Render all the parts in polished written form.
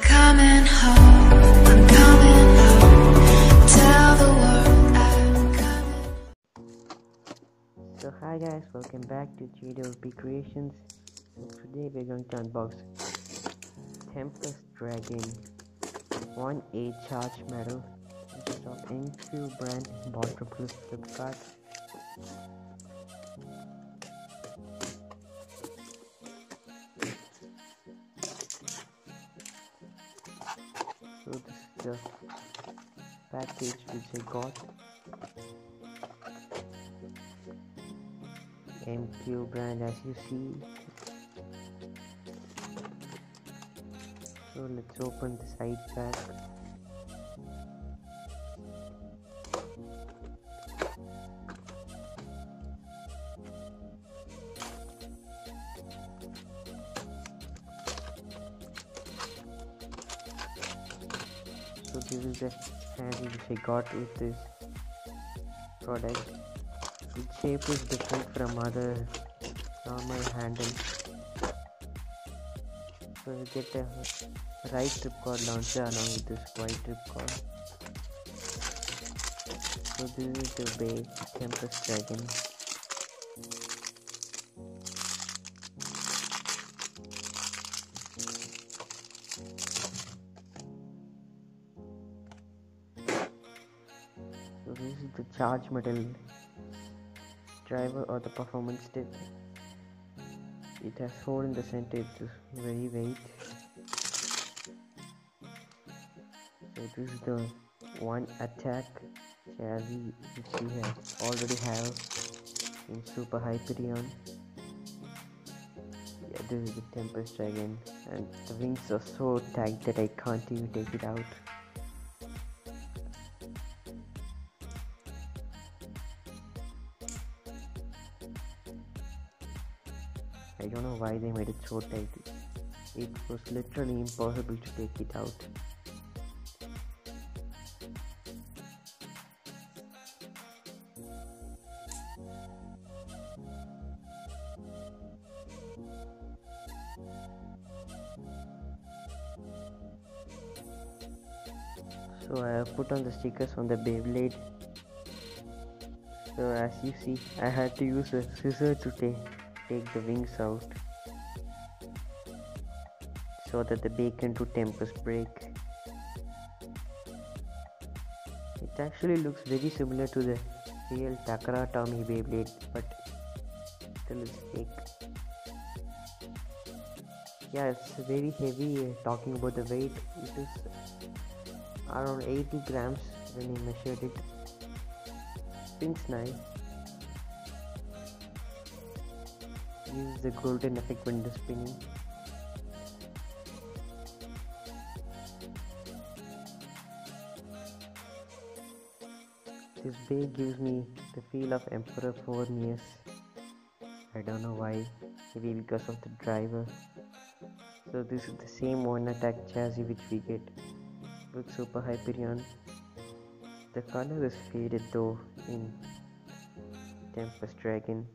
coming home, I'm coming home. Tell the world I'm coming. So hi guys, welcome back to GWP Creations. So today we're going to unbox Tempest Dragon 1A Charge Medal, which is of NQ brand, bought from Flipkart. So this is the package which I got. NQ brand, as you see. So let's open the side pack. So this is the handle which I got with this product. The shape is different from other normal handles. So you get a right ripcord launcher along with this white ripcord. So this is the big Tempest Dragon. So this is the charge metal driver or the performance tip. It has hole in the center, it's very weight. So this is the one attack chassis which we already have in Super Hyperion. Yeah, this is the Tempest Dragon, and the wings are so tight that I can't even take it out. I don't know why they made it so tight. It was literally impossible to take it out. So I have put on the stickers on the Beyblade. So as you see, I had to use a scissor to take the wings out so that the Bacon to Tempest break. It actually looks very similar to the real Takara Tomy Beyblade, but still it's fake. Yeah, it's very heavy. Talking about the weight, it is around 80 grams when I measured it. Spins nice. Use the golden effect when the spinning. This bag gives me the feel of Emperor Fornius. I don't know why, maybe because of the driver. So this is the same one attack chassis which we get with Super Hyperion. The color is faded though in Tempest Dragon.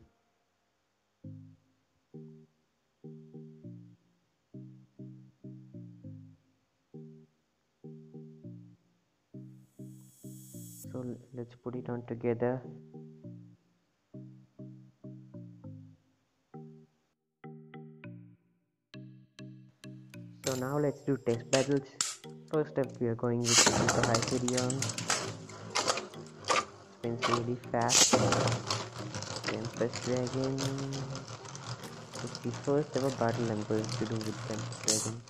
So let's put it on together. So now let's do test battles. First up we are going with the Super Hyperion. Spins really fast. Tempest Dragon. It's the first ever battle I'm going to do with Tempest Dragon.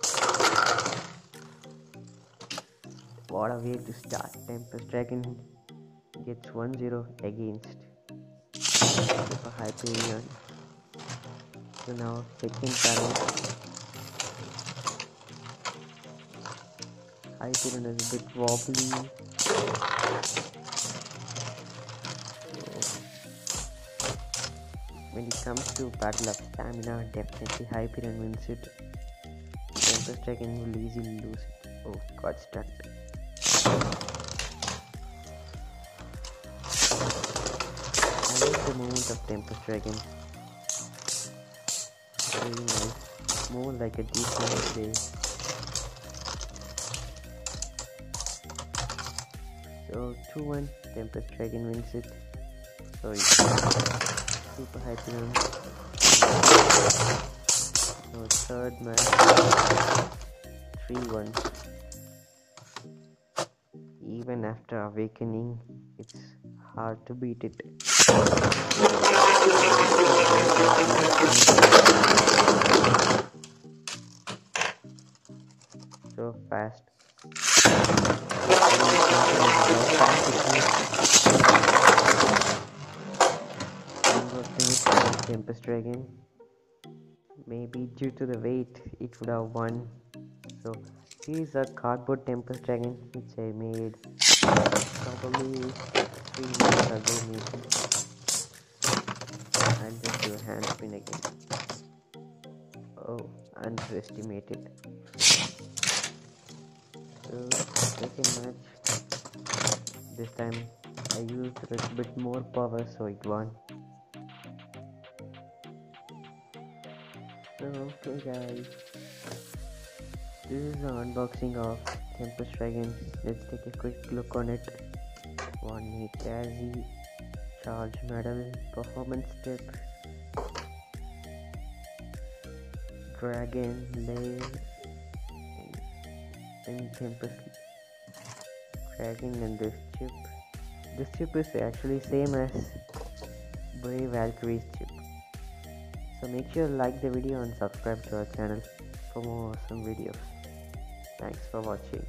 What a way to start. Tempest Dragon gets 1-0 against Super Hyperion. So now second battle. Hyperion is a bit wobbly. When it comes to battle of stamina, definitely Hyperion wins it. Tempest Dragon will easily lose it. Oh, got stuck. I like the movement of Tempest Dragon. Very nice. More like a decent play. So 2-1, Tempest Dragon wins it. So it's super Hyperion. So third match 3-1. Even after awakening, it's hard to beat it. So fast. Tempest Dragon. Maybe due to the weight, it would have won. So here's a cardboard Tempest Dragon which I made probably 3 months ago maybe. I'll just do a hand spin again. Oh, underestimated. So second match, this time I used a little bit more power so it won. So okay guys, this is the unboxing of Tempest Dragon. Let's take a quick look on it. 1 Kazi, Charge Medal, Performance Tip, Dragon, Lair, and Tempest Dragon, and this chip. This chip is actually same as Brave Valkyrie's chip. So make sure to like the video and subscribe to our channel for more awesome videos. Thanks for watching.